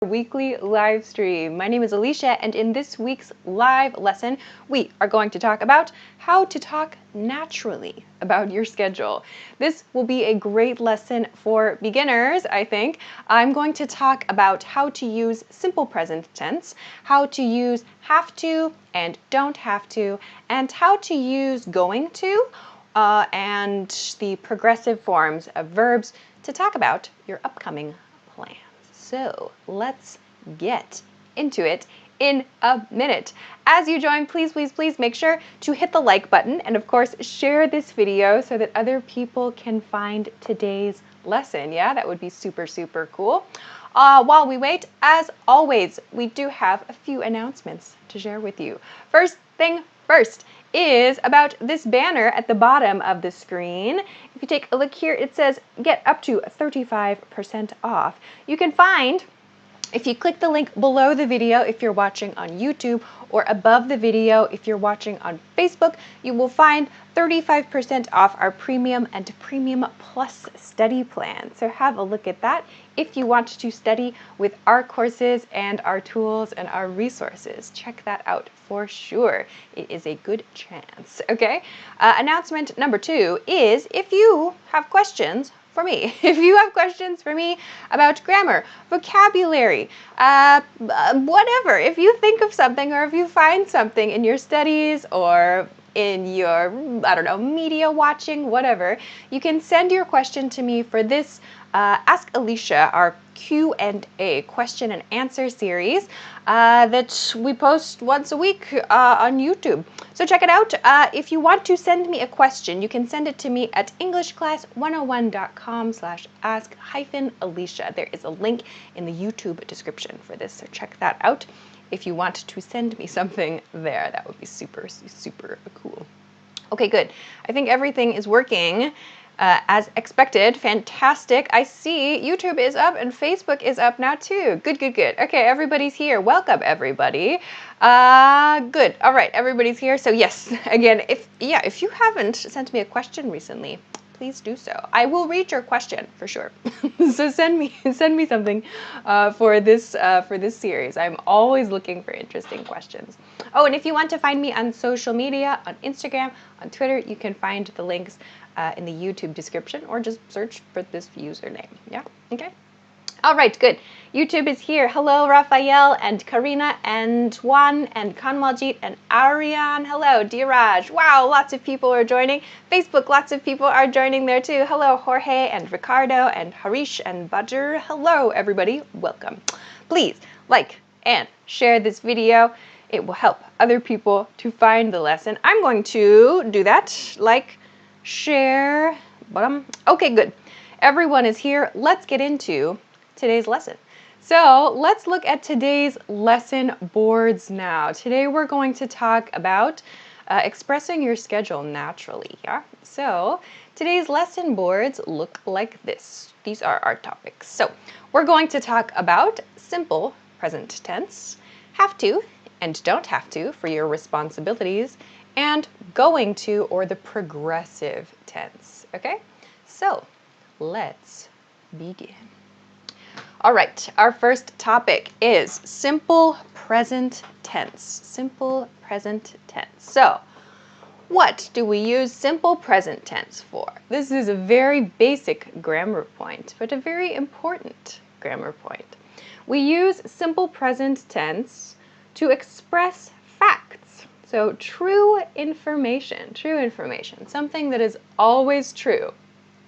Weekly live stream. My name is Alicia, and in this week's live lesson, we are going to talk about how to talk naturally about your schedule. This will be a great lesson for beginners, I think. I'm going to talk about how to use simple present tense, how to use have to and don't have to, and how to use going to and the progressive forms of verbs to talk about your upcoming plans. So let's get into it in a minute. As you join, please make sure to hit the like button and of course share this video so that other people can find today's lesson. Yeah, that would be super cool. While we wait, as always, we do have a few announcements to share with you. First thing first is about this banner at the bottom of the screen. If you take a look here, it says get up to 35% off. You can find, if you click the link below the video if you're watching on YouTube or above the video if you're watching on Facebook, you will find 35% off our Premium and Premium Plus study plan. So have a look at that if you want to study with our courses and our tools and our resources. Check that out for sure. It is a good chance, okay? Announcement number 2 is if you have questions for me. If you have questions for me about grammar, vocabulary, whatever, if you think of something or if you find something in your studies or in your, I don't know, media watching, whatever, you can send your question to me for this Ask Alicia, our Q&A, question and answer series that we post once a week on YouTube. So check it out. If you want to send me a question, you can send it to me at englishclass101.com/ask-Alicia. There is a link in the YouTube description for this, so check that out. If you want to send me something there, that would be super cool. Okay, good. I think everything is working as expected. Fantastic. I see YouTube is up and Facebook is up now too. Good. Okay, everybody's here. Welcome, everybody. Good. All right, everybody's here. So yes, again, if you haven't sent me a question recently, please do so. I will read your question for sure. So send me something for this series. I'm always looking for interesting questions. Oh, and if you want to find me on social media, on Instagram, on Twitter, you can find the links in the YouTube description or just search for this username. Yeah, okay. All right, good. YouTube is here. Hello, Raphael and Karina and Juan and Kanwaljit and Ariane. Hello, Diraj. Wow, lots of people are joining. Facebook, lots of people are joining there too. Hello, Jorge and Ricardo and Harish and Badr. Hello, everybody. Welcome. Please like and share this video. It will help other people to find the lesson. I'm going to do that. Like, share, bottom. Okay, good. Everyone is here. Let's get into today's lesson. So let's look at today's lesson boards now. Today we're going to talk about expressing your schedule naturally. Yeah. So today's lesson boards look like this. These are our topics. So we're going to talk about simple present tense, have to and don't have to for your responsibilities, and going to or the progressive tense. Okay. So let's begin. All right, our first topic is simple present tense. Simple present tense. So, what do we use simple present tense for? This is a very basic grammar point, but a very important grammar point. We use simple present tense to express facts. So, true information, something that is always true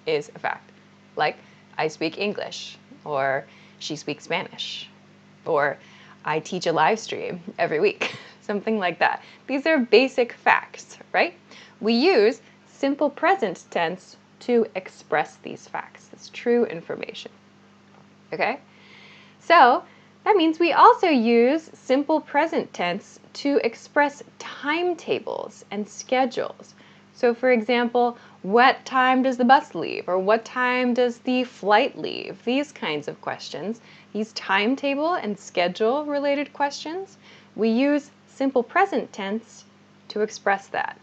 is a fact. Like, I speak English, or she speaks Spanish, or I teach a live stream every week, something like that. These are basic facts, right? We use simple present tense to express these facts. It's true information, okay? So that means we also use simple present tense to express timetables and schedules. So for example, what time does the bus leave? Or what time does the flight leave? These kinds of questions, these timetable and schedule related questions, we use simple present tense to express that.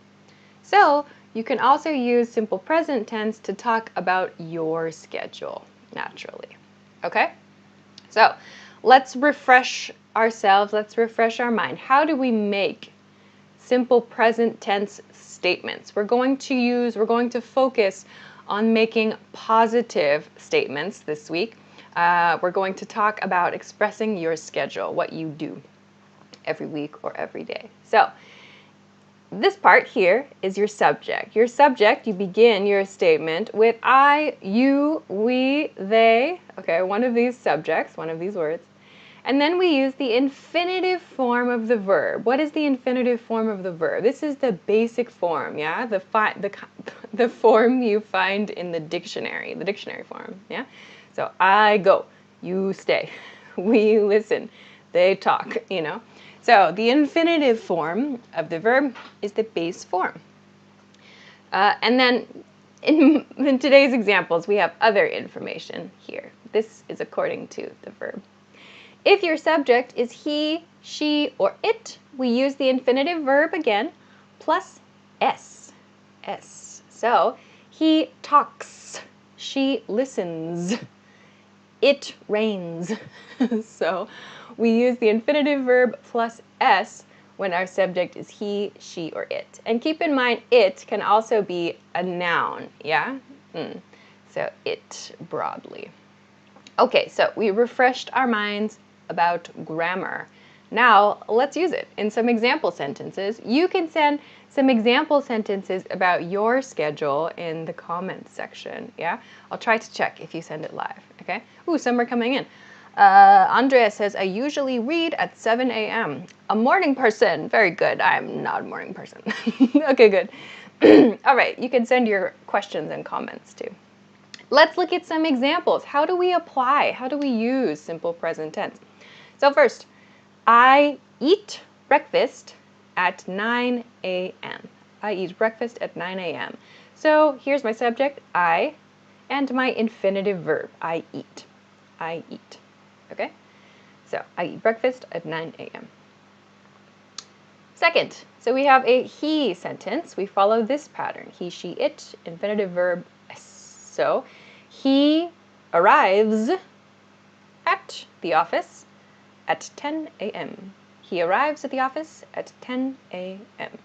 So you can also use simple present tense to talk about your schedule naturally. Okay? So let's refresh ourselves. Let's refresh our mind. How do we make simple present tense statements? We're going to focus on making positive statements this week. We're going to talk about expressing your schedule, what you do every week or every day. So this part here is your subject. Your subject, you begin your statement with I, you, we, they, okay, one of these subjects, one of these words. And then we use the infinitive form of the verb. What is the infinitive form of the verb? This is the basic form, yeah? The form you find in the dictionary form, yeah? So I go, you stay, we listen, they talk, you know? So the infinitive form of the verb is the base form. And then in today's examples, we have other information here. This is according to the verb. If your subject is he, she, or it, we use the infinitive verb again, plus s. S. So, he talks, she listens, it rains. So, we use the infinitive verb plus s when our subject is he, she, or it. And keep in mind, it can also be a noun, yeah? So, it broadly. Okay, so we refreshed our minds about grammar. Now, let's use it in some example sentences. You can send some example sentences about your schedule in the comments section, yeah? I'll try to check if you send it live, okay? Ooh, some are coming in. Andrea says, I usually read at 7 a.m. A morning person. Very good. I'm not a morning person. Okay, good. All right, you can send your questions and comments too. Let's look at some examples. How do we apply? How do we use simple present tense? So first, I eat breakfast at 9 a.m. I eat breakfast at 9 a.m. So here's my subject, I, and my infinitive verb, I eat. I eat. Okay? So I eat breakfast at 9 a.m. Second, so we have a he sentence. We follow this pattern. He, she, it, infinitive verb, s. So he arrives at the office at 10 a.m. He arrives at the office at 10 a.m.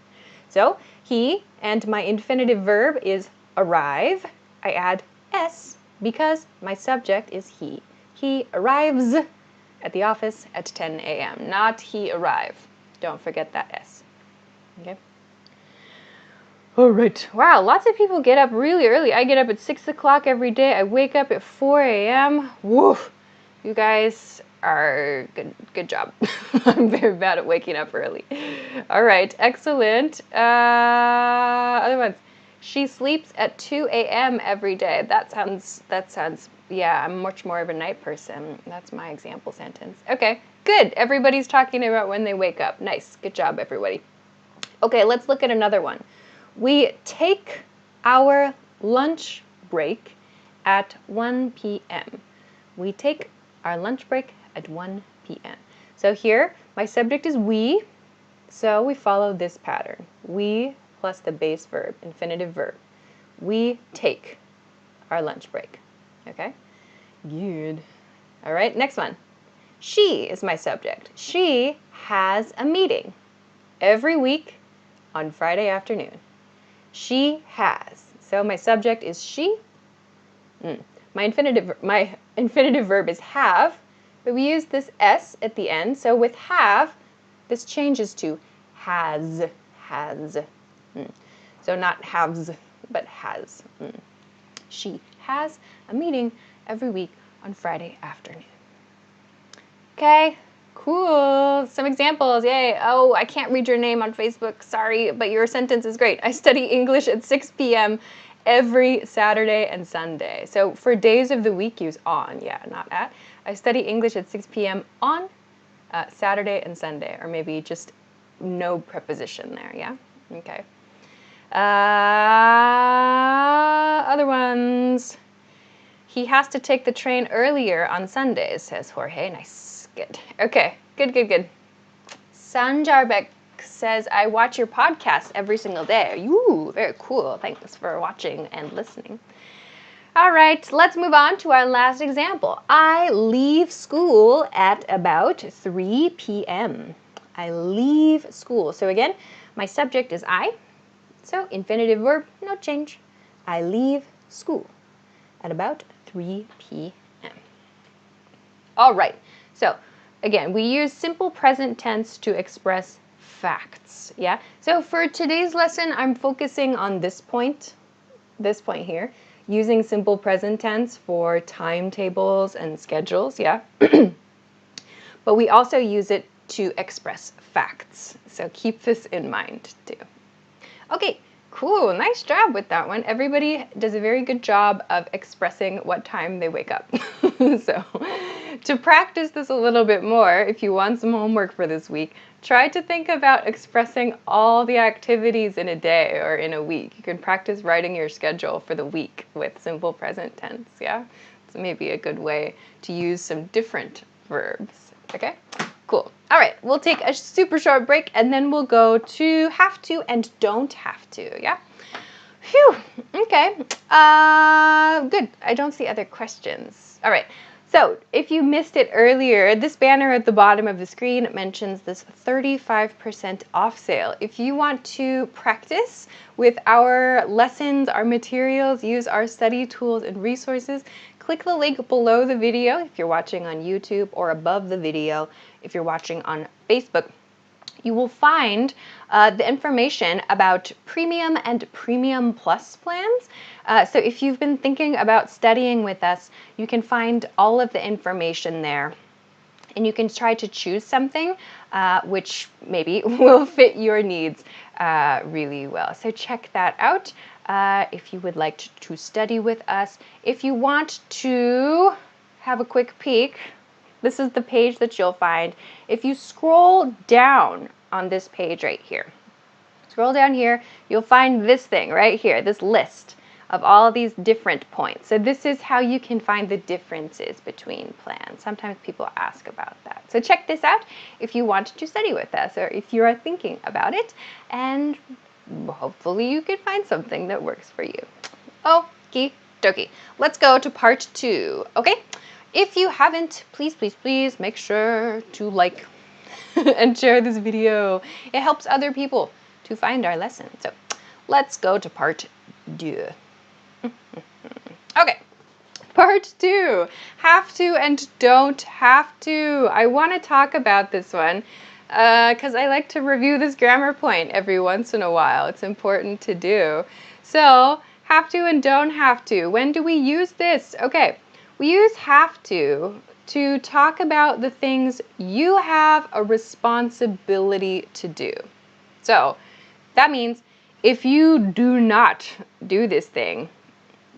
So he and my infinitive verb is arrive. I add s because my subject is he. He arrives at the office at 10 a.m. Not he arrive. Don't forget that s. Okay? All right. Wow, lots of people get up really early. I get up at 6 o'clock every day. I wake up at 4 a.m. Woof. You guys are good job. I'm very bad at waking up early. All right, excellent. Other ones. She sleeps at 2 a.m. every day. That sounds, yeah, I'm much more of a night person. That's my example sentence. Okay, good. Everybody's talking about when they wake up. Nice. Good job, everybody. Okay, let's look at another one. We take our lunch break at 1 p.m. We take our lunch break at 1 p.m. So here, my subject is we, so we follow this pattern. We plus the base verb, infinitive verb. We take our lunch break. Okay? Good. All right, next one. She is my subject. She has a meeting every week on Friday afternoon. She has. So my subject is she. My infinitive verb is have, but we use this s at the end. So with have, this changes to has. So not haves, but has. She has a meeting every week on Friday afternoon. Okay, cool. Some examples, yay. Oh, I can't read your name on Facebook, sorry, but your sentence is great. I study English at 6 p.m. every Saturday and Sunday. So for days of the week, use on, yeah, not at. I study English at 6 p.m. on Saturday and Sunday, or maybe just no preposition there, yeah? Okay. Other ones. He has to take the train earlier on Sundays, says Jorge. Nice, good. Okay, good. Sanjarbek says, I watch your podcast every single day. Ooh, very cool. Thanks for watching and listening. All right, let's move on to our last example. I leave school at about 3 p.m. I leave school. So again, my subject is I. So infinitive verb, no change. I leave school at about 3 p.m. All right, so again, we use simple present tense to express facts, yeah? So for today's lesson, I'm focusing on this point here, using simple present tense for timetables and schedules, yeah? But we also use it to express facts, so keep this in mind too. Okay, cool, nice job with that one. Everybody does a very good job of expressing what time they wake up. So to practice this a little bit more, if you want some homework for this week, try to think about expressing all the activities in a day or in a week. You can practice writing your schedule for the week with simple present tense, yeah? It's maybe a good way to use some different verbs, okay? Cool. All right, we'll take a super short break and then we'll go to have to and don't have to, yeah? Phew, okay. Good. I don't see other questions. All right. So if you missed it earlier, this banner at the bottom of the screen mentions this 35% off sale. If you want to practice with our lessons, our materials, use our study tools and resources, click the link below the video if you're watching on YouTube or above the video if you're watching on Facebook. You will find the information about Premium and Premium Plus plans. So if you've been thinking about studying with us, you can find all of the information there. And you can try to choose something which maybe will fit your needs really well. So check that out if you would like to study with us. If you want to have a quick peek, this is the page that you'll find. If you scroll down on this page right here, scroll down here, you'll find this thing right here, this list of all these different points. So this is how you can find the differences between plans. Sometimes people ask about that. So check this out if you want to study with us or if you are thinking about it, and hopefully you can find something that works for you. Okie dokie. Let's go to part 2, okay? If you haven't, please, please, please make sure to like and share this video. It helps other people to find our lesson. So let's go to part 2. Okay, part 2, have to and don't have to. I want to talk about this one because I like to review this grammar point every once in a while. It's important to do. So have to and don't have to. When do we use this? Okay. We use have to talk about the things you have a responsibility to do. So that means if you do not do this thing,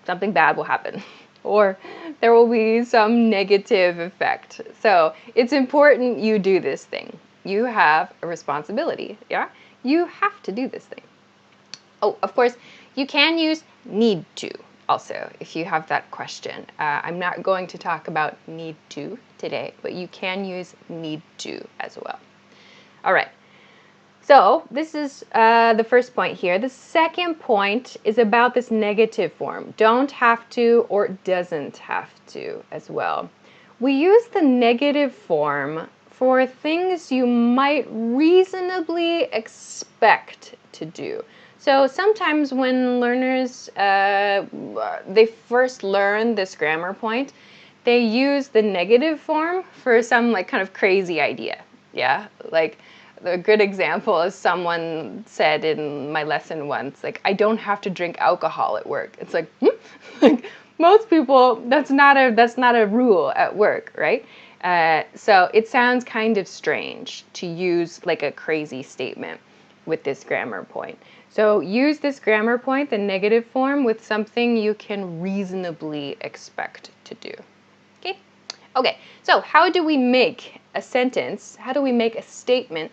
something bad will happen or there will be some negative effect. So it's important you do this thing. You have a responsibility, yeah? You have to do this thing. Oh, of course, you can use need to. Also, if you have that question. I'm not going to talk about need to today, but you can use need to as well. All right, so this is the first point here. The second point is about this negative form. Don't have to or doesn't have to as well. We use the negative form for things you might reasonably expect to do. So sometimes when learners, they first learn this grammar point, they use the negative form for some like kind of crazy idea, yeah? Like a good example is someone said in my lesson once, like, I don't have to drink alcohol at work. It's like, like most people, that's not a rule at work, right? So it sounds kind of strange to use like a crazy statement with this grammar point. So use this grammar point, the negative form, with something you can reasonably expect to do. Okay? Okay, so how do we make a sentence? How do we make a statement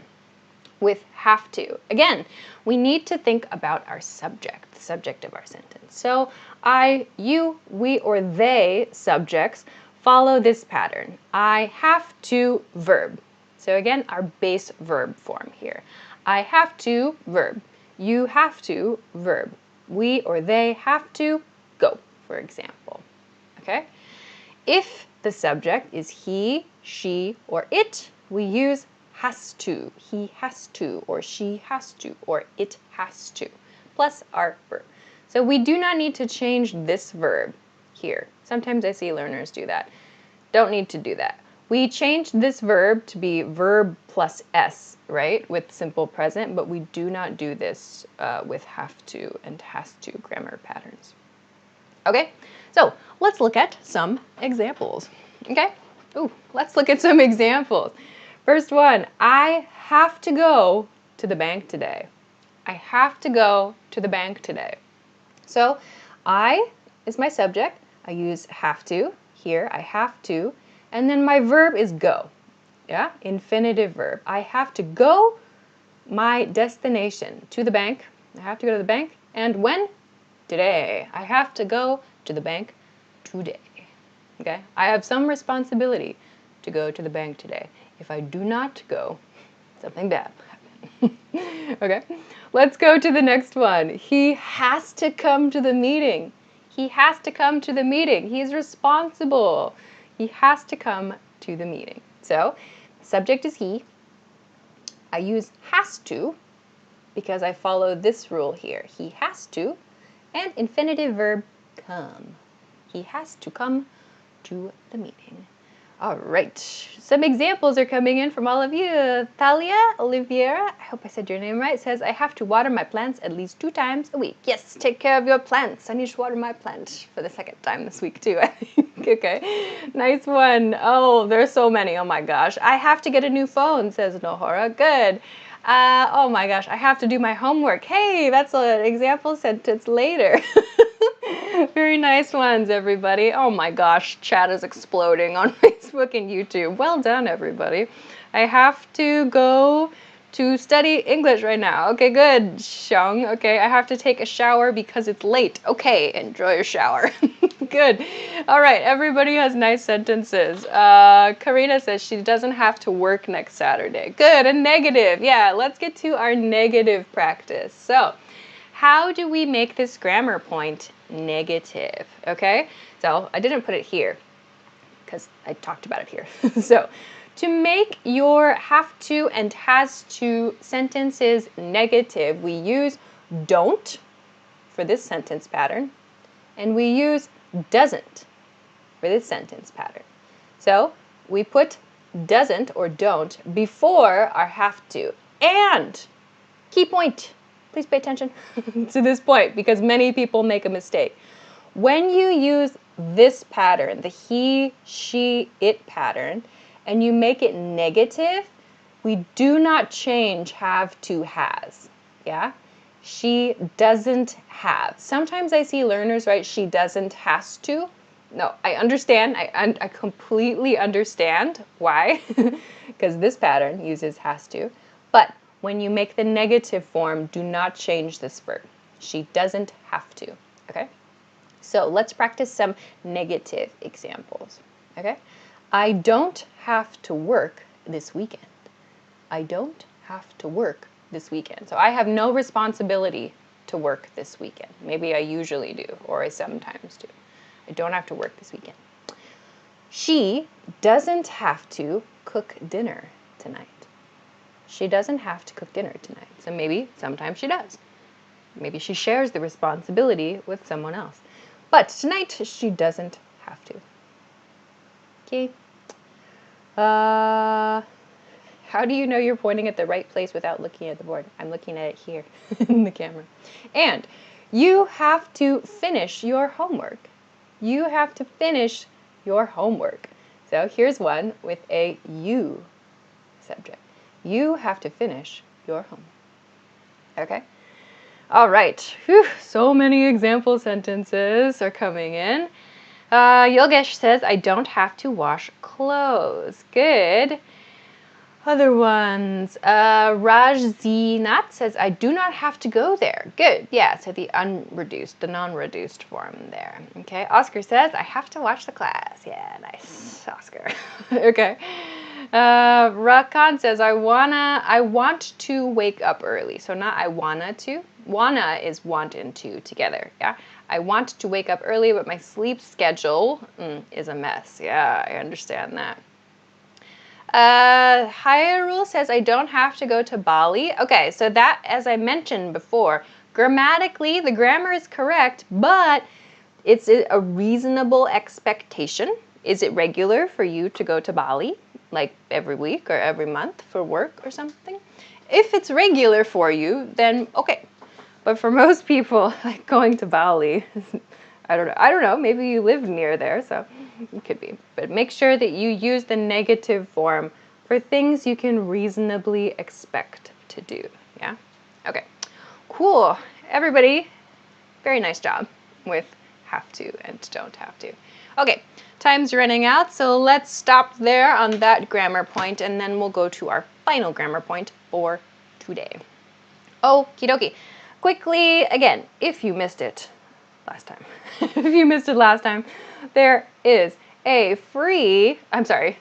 with have to? Again, we need to think about our subject, the subject of our sentence. So I, you, we, or they subjects follow this pattern. I have to verb. So again, our base verb form here. I have to verb. You have to verb. We or they have to go. for example. Okay? If the subject is he, she, or it, we use has to. He has to, or she has to, or it has to, plus our verb. So we do not need to change this verb here. Sometimes I see learners do that. Don't need to do that. We changed this verb to be verb plus s, right, with simple present, but we do not do this with have to and has to grammar patterns. Okay, so let's look at some examples. Okay, let's look at some examples. First one, I have to go to the bank today. I have to go to the bank today. So I is my subject. I use have to here. I have to. And then my verb is go. Yeah, infinitive verb. I have to go my destination to the bank. I have to go to the bank. And when? Today. I have to go to the bank today. Okay? I have some responsibility to go to the bank today. If I do not go, something bad will happen. Okay? Let's go to the next one. He has to come to the meeting. He has to come to the meeting. He's responsible. He has to come to the meeting. So, subject is he. I use has to because I follow this rule here. He has to, and infinitive verb come. He has to come to the meeting. All right, some examples are coming in from all of you. Thalia Oliveira, I hope I said your name right, says, I have to water my plants at least 2 times a week. Yes, take care of your plants. I need to water my plant for the 2nd time this week too, I think. Okay, nice one. Oh, there's so many. Oh my gosh. I have to get a new phone, says Nohora. Good. Oh my gosh, I have to do my homework. Hey, that's an example sentence later. Very nice ones, everybody. Oh my gosh, chat is exploding on Facebook and YouTube. Well done, everybody. I have to go to study English right now. Okay, good, Xiang. Okay, I have to take a shower because it's late. Okay, enjoy your shower. Good. All right, everybody has nice sentences. Karina says she doesn't have to work next Saturday. Good, a negative. Yeah, let's get to our negative practice. So, how do we make this grammar point negative? Okay, so I didn't put it here because I talked about it here. So, to make your have to and has to sentences negative, we use don't for this sentence pattern, and we use doesn't for this sentence pattern. So we put doesn't or don't before our have to. And key point, please pay attention to this point because many people make a mistake. When you use this pattern, the he, she, it pattern, and you make it negative, we do not change have to has. Yeah? She doesn't have. Sometimes I see learners write she doesn't has to. No, I understand. I completely understand why. Because this pattern uses has to. But when you make the negative form, do not change this verb. She doesn't have to. Okay? So let's practice some negative examples. Okay? I don't have to work this weekend. I don't have to work this weekend. So I have no responsibility to work this weekend. Maybe I usually do, or I sometimes do. I don't have to work this weekend. She doesn't have to cook dinner tonight. She doesn't have to cook dinner tonight. So maybe sometimes she does. Maybe she shares the responsibility with someone else. But tonight she doesn't have to. Okay. How do you know you're pointing at the right place without looking at the board? I'm looking at it here in the camera. And you have to finish your homework. You have to finish your homework. So here's one with a you subject. You have to finish your homework. Okay? All right. Whew, so many example sentences are coming in. Yogesh says, I don't have to wash clothes. Good. Other ones. Rajzinat says, I do not have to go there. Good. Yeah, so the unreduced, the non-reduced form there. Okay. Oscar says, I have to watch the class. Yeah, nice, Oscar. Okay. Rakan says, I want to wake up early. So not I wanna to. Wanna is want and to together. Yeah. I want to wake up early, but my sleep schedule is a mess. Yeah, I understand that. Hyrule says I don't have to go to Bali. Okay, so that, as I mentioned before, grammatically the grammar is correct, but it's a reasonable expectation. Is it regular for you to go to Bali, like every week or every month for work or something? If it's regular for you, then okay. But for most people, like going to Bali, I don't know, maybe you live near there, so it could be. But make sure that you use the negative form for things you can reasonably expect to do, yeah? Okay, cool. Everybody, very nice job with have to and don't have to. Okay, time's running out, so let's stop there on that grammar point, and then we'll go to our final grammar point for today. Okie dokie. Quickly, again, if you missed it last time, there is a free, I'm sorry,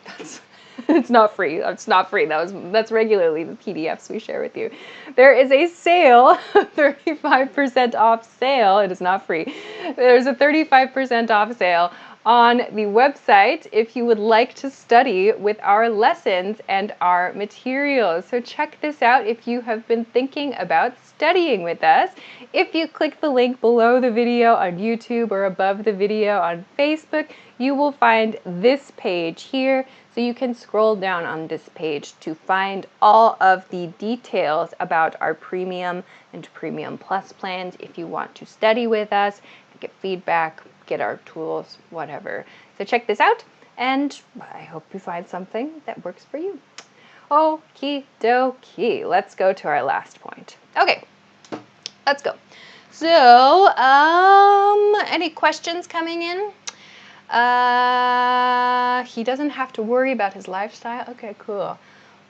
it's not free. It's not free. That's regularly the PDFs we share with you. There is a sale, 35% off sale. It is not free. There's a 35% off sale on the website if you would like to study with our lessons and our materials. So check this out if you have been thinking about studying with us. If you click the link below the video on YouTube or above the video on Facebook, you will find this page here. So you can scroll down on this page to find all of the details about our Premium and Premium Plus plans if you want to study with us, get feedback, get our tools, whatever. So check this out, and I hope you find something that works for you. Okie dokie. Let's go to our last point. Okay, let's go. So, any questions coming in? He doesn't have to worry about his lifestyle. Okay, cool.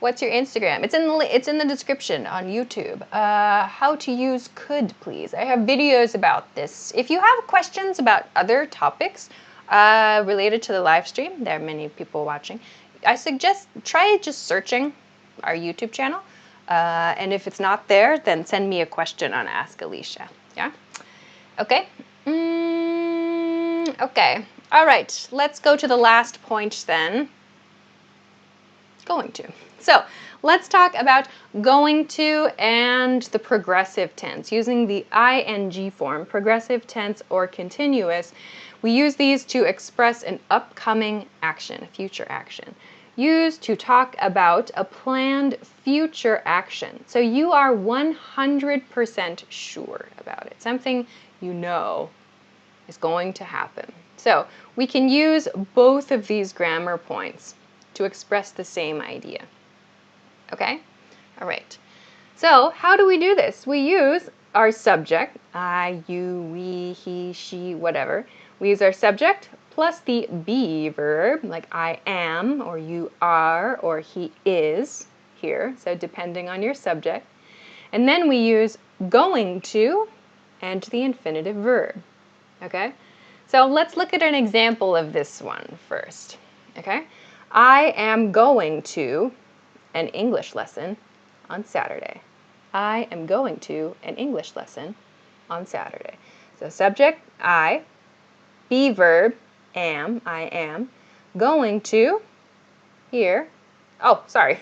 What's your Instagram? It's in the description on YouTube. How to use could, please. I have videos about this. If you have questions about other topics related to the live stream, there are many people watching. I suggest try just searching our YouTube channel. And if it's not there, then send me a question on Ask Alicia. Yeah? Okay? Okay. All right. Let's go to the last point then. Going to. So let's talk about going to and the progressive tense. Using the ing form, progressive tense or continuous, we use these to express an upcoming action, a future action. Used to talk about a planned future action. So you are 100% sure about it. Something you know is going to happen. So we can use both of these grammar points to express the same idea. Okay? All right. So how do we do this? We use our subject, I, you, we, he, she, whatever. We use our subject plus the be verb, like I am, or you are, or he is here. So depending on your subject. And then we use going to and the infinitive verb. Okay? So let's look at an example of this one first. Okay? I am going to an English lesson on Saturday. I am going to an English lesson on Saturday. So subject, I, be verb, am, I am, going to, here, oh, sorry,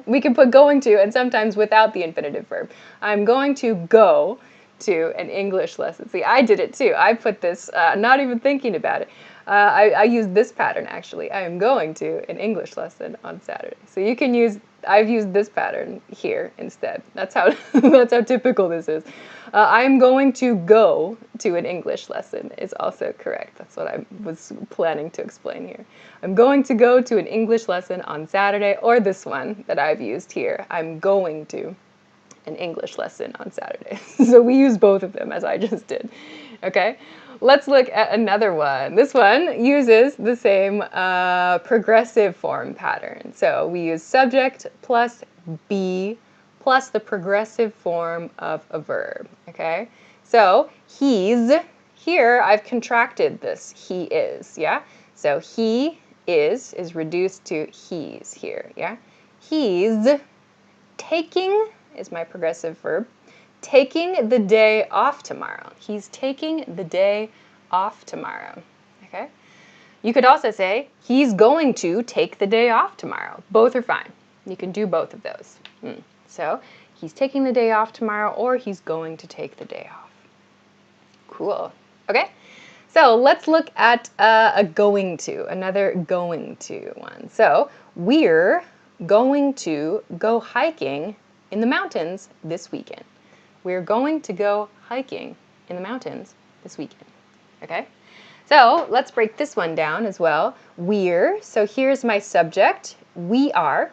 we can put going to and sometimes without the infinitive verb. I'm going to go to an English lesson. See, I did it too. I put this, not even thinking about it. I used this pattern actually. I am going to an English lesson on Saturday. So you can use, I've used this pattern here instead. That's how, that's how typical this is. I am going to go to an English lesson is also correct. That's what I was planning to explain here. I'm going to go to an English lesson on Saturday, or this one that I've used here. I'm going to an English lesson on Saturday. So we use both of them as I just did. Okay? Let's look at another one. This one uses the same progressive form pattern. So we use subject plus be plus the progressive form of a verb. Okay? So he's, here I've contracted this, he is, yeah? So he is reduced to he's here, yeah? He's taking is my progressive verb. taking the day off tomorrow. He's taking the day off tomorrow. Okay? You could also say, he's going to take the day off tomorrow. Both are fine. You can do both of those. So, he's taking the day off tomorrow, or he's going to take the day off. Cool. Okay? So, let's look at a going to, another going to one. So, we're going to go hiking in the mountains this weekend. We're going to go hiking in the mountains this weekend. Okay? So let's break this one down as well. We're, so here's my subject. We are,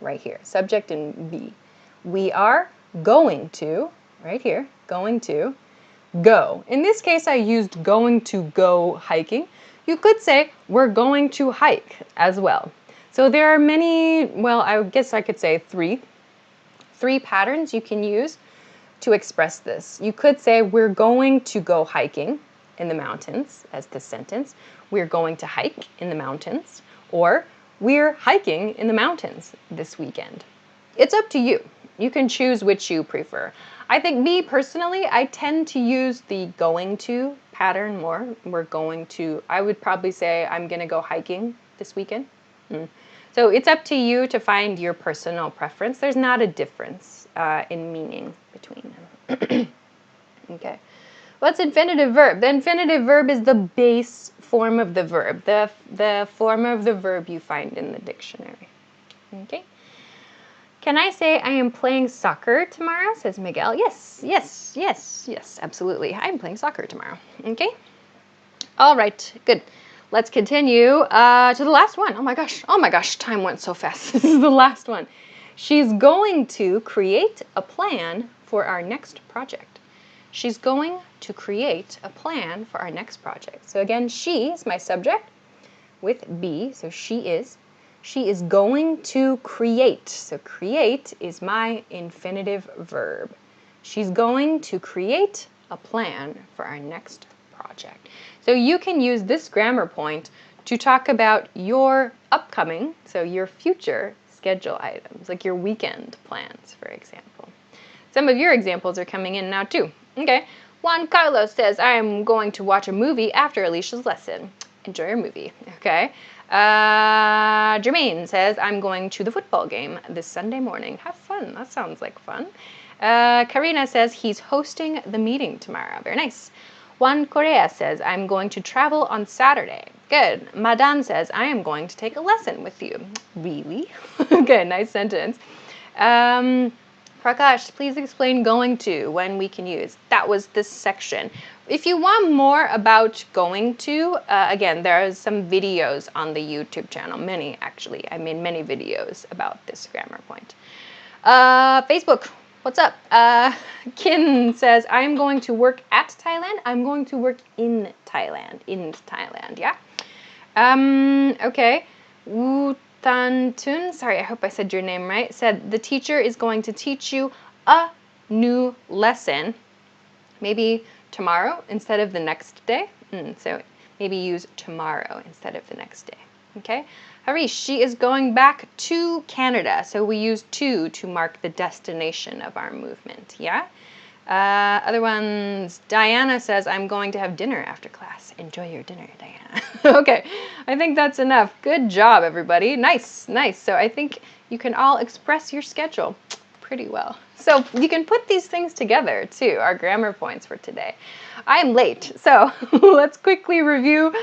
right here, subject and be. We are going to, right here, going to go. In this case, I used going to go hiking. You could say we're going to hike as well. So there are many, well, I guess I could say three patterns you can use to express this. You could say we're going to go hiking in the mountains as this sentence. We're going to hike in the mountains, or we're hiking in the mountains this weekend. It's up to you. You can choose which you prefer. I think me personally, I tend to use the going to pattern more. We're going to, I would probably say I'm going to go hiking this weekend. So it's up to you to find your personal preference. There's not a difference in meaning between them. Okay. What's infinitive verb? The infinitive verb is the base form of the verb, the form of the verb you find in the dictionary. Okay. Can I say I am playing soccer tomorrow? Says Miguel. Yes, absolutely. I'm playing soccer tomorrow. Okay. All right, good. Let's continue to the last one. Oh my gosh, time went so fast. This is the last one. She's going to create a plan for our next project. She's going to create a plan for our next project. So again, she is my subject with be, so she is. She is going to create. So create is my infinitive verb. She's going to create a plan for our next project. So you can use this grammar point to talk about your upcoming, so your future schedule items, like your weekend plans, for example. Some of your examples are coming in now too. Okay, Juan Carlos says, I am going to watch a movie after Alicia's lesson. Enjoy your movie, okay? Jermaine says, I'm going to the football game this Sunday morning. Have fun, that sounds like fun. Karina says, he's hosting the meeting tomorrow. Very nice. Juan Correa says, I'm going to travel on Saturday. Good. Madan says, I am going to take a lesson with you. Really? Good, nice sentence. Prakash, please explain going to, when we can use. That was this section. If you want more about going to, again, there are some videos on the YouTube channel. Many, actually. I made many videos about this grammar point. Facebook, what's up? Kin says, I'm going to work at Thailand. I'm going to work in Thailand. In Thailand, yeah? Okay. Wu Tan Tun, sorry, I hope I said your name right, said the teacher is going to teach you a new lesson, maybe tomorrow instead of the next day. So maybe use tomorrow instead of the next day. Okay. Harish, she is going back to Canada. So we use to mark the destination of our movement. Yeah. Other ones, Diana says, I'm going to have dinner after class. Enjoy your dinner, Diana. Okay, I think that's enough. Good job, everybody. Nice, nice. So I think you can all express your schedule pretty well. So you can put these things together too, our grammar points for today. I'm late, so let's quickly review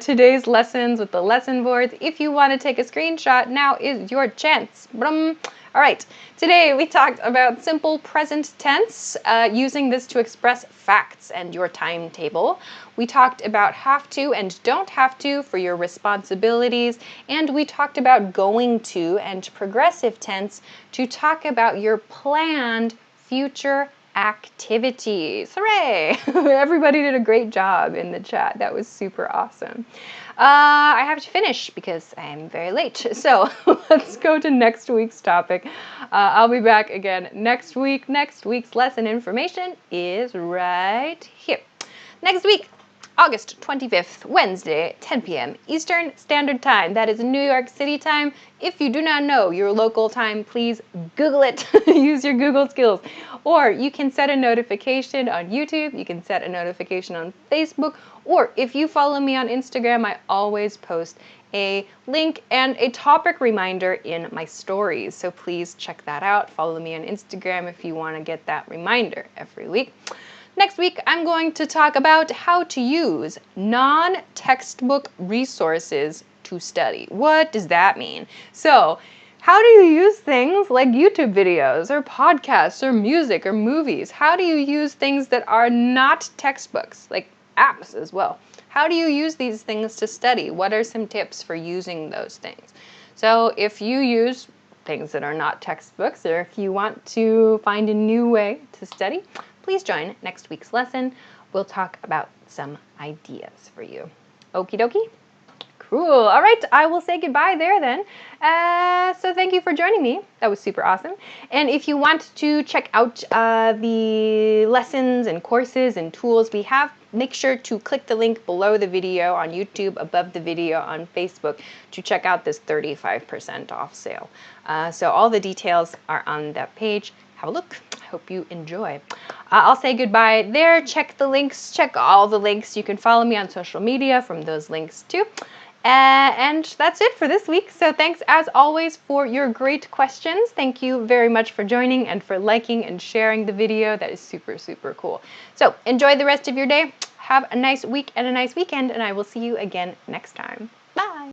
today's lessons with the lesson boards. If you want to take a screenshot, now is your chance. Brum. All right, today we talked about simple present tense, using this to express facts and your timetable. We talked about have to and don't have to for your responsibilities, and we talked about going to and progressive tense to talk about your planned future activities. Hooray! Everybody did a great job in the chat. That was super awesome. I have to finish because I'm very late. So let's go to next week's topic. I'll be back again next week. Next week's lesson information is right here. Next week, August 25th, Wednesday, 10 p.m. Eastern Standard Time. That is New York City time. If you do not know your local time, please Google it. Use your Google skills. Or you can set a notification on YouTube. You can set a notification on Facebook. Or if you follow me on Instagram, I always post a link and a topic reminder in my stories. So please check that out. Follow me on Instagram if you want to get that reminder every week. Next week, I'm going to talk about how to use non-textbook resources to study. What does that mean? So, how do you use things like YouTube videos or podcasts or music or movies? How do you use things that are not textbooks, like apps as well? How do you use these things to study? What are some tips for using those things? So, if you use things that are not textbooks, or if you want to find a new way to study, please join next week's lesson. We'll talk about some ideas for you. Okie dokie? Cool. All right, I will say goodbye there then. So thank you for joining me. That was super awesome. And if you want to check out the lessons and courses and tools we have, make sure to click the link below the video on YouTube, above the video on Facebook, to check out this 35% off sale. So all the details are on that page. Have a look. I hope you enjoy. I'll say goodbye there. Check the links. Check all the links. You can follow me on social media from those links too. And that's it for this week. So thanks as always for your great questions. Thank you very much for joining and for liking and sharing the video. That is super, super cool. So enjoy the rest of your day. Have a nice week and a nice weekend, and I will see you again next time. Bye.